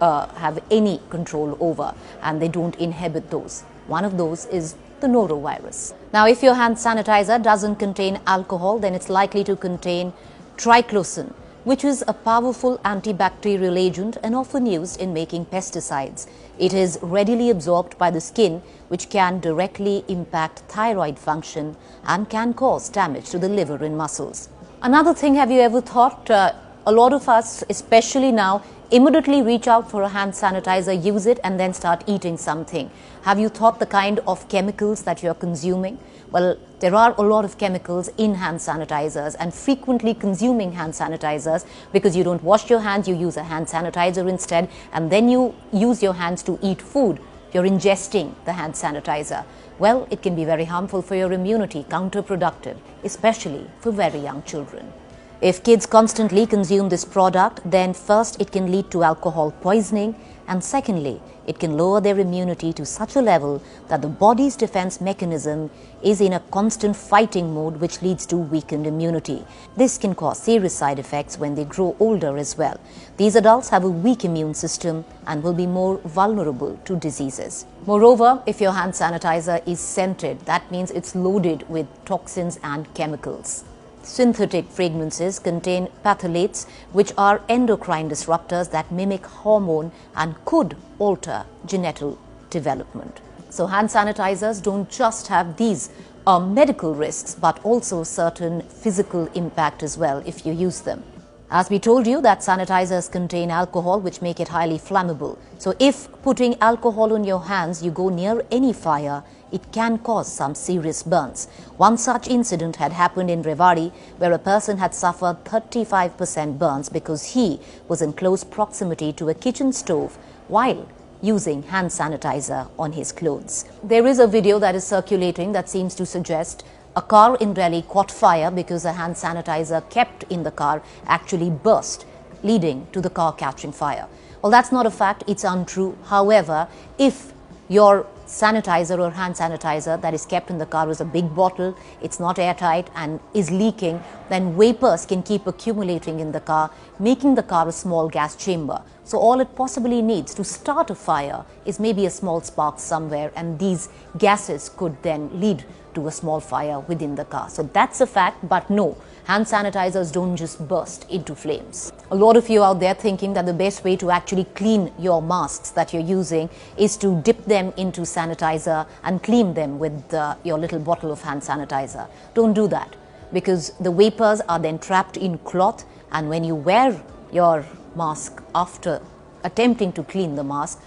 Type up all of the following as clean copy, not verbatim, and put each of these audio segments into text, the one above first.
have any control over, and they don't inhibit those. One of those is the norovirus. Now, if your hand sanitizer doesn't contain alcohol, then it's likely to contain triclosan, which is a powerful antibacterial agent and often used in making pesticides. It is readily absorbed by the skin, which can directly impact thyroid function and can cause damage to the liver and muscles. Another thing, have you ever thought, a lot of us, especially now, immediately reach out for a hand sanitizer, use it, and then start eating something. Have you thought the kind of chemicals that you're consuming? Well, there are a lot of chemicals in hand sanitizers, and frequently consuming hand sanitizers because you don't wash your hands, you use a hand sanitizer instead, and then you use your hands to eat food. You're ingesting the hand sanitizer. Well, it can be very harmful for your immunity, counterproductive, especially for very young children. If kids constantly consume this product, then first it can lead to alcohol poisoning, and secondly, it can lower their immunity to such a level that the body's defense mechanism is in a constant fighting mode, which leads to weakened immunity. This can cause serious side effects when they grow older as well. These adults have a weak immune system and will be more vulnerable to diseases. Moreover, if your hand sanitizer is scented, that means it's loaded with toxins and chemicals. Synthetic fragrances contain phthalates, which are endocrine disruptors that mimic hormone and could alter genital development. So hand sanitizers don't just have these medical risks, but also certain physical impact as well if you use them. As we told you, that sanitizers contain alcohol, which make it highly flammable. So if putting alcohol on your hands, you go near any fire, it can cause some serious burns. One such incident had happened in Rewari, where a person had suffered 35% burns because he was in close proximity to a kitchen stove while using hand sanitizer on his clothes. There is a video that is circulating that seems to suggest a car in Delhi caught fire because a hand sanitizer kept in the car actually burst, leading to the car catching fire. Well, that's not a fact, it's untrue. However, if your sanitizer or hand sanitizer that is kept in the car is a big bottle, it's not airtight and is leaking, then vapors can keep accumulating in the car, making the car a small gas chamber. So all it possibly needs to start a fire is maybe a small spark somewhere, and these gases could then lead to a small fire within the car. So that's a fact, but no, hand sanitizers don't just burst into flames. A lot of you out there thinking that the best way to actually clean your masks that you're using is to dip them into sanitizer and clean them with your little bottle of hand sanitizer. Don't do that, because the vapors are then trapped in cloth, and when you wear your mask after attempting to clean the mask,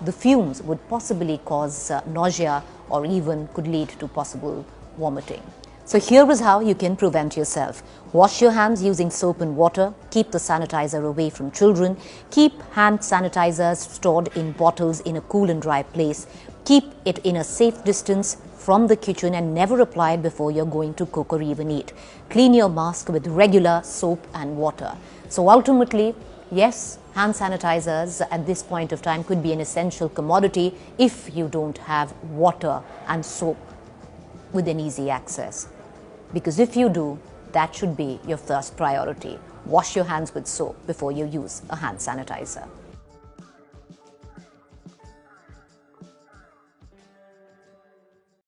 the fumes would possibly cause nausea or even could lead to possible vomiting. So here is how you can prevent yourself. Wash your hands using soap and water. Keep the sanitizer away from children. Keep hand sanitizers stored in bottles in a cool and dry place. Keep it in a safe distance from the kitchen and never apply it before you're going to cook or even eat. Clean your mask with regular soap and water. So ultimately, yes, hand sanitizers at this point of time could be an essential commodity if you don't have water and soap within easy access. Because if you do, that should be your first priority. Wash your hands with soap before you use a hand sanitizer.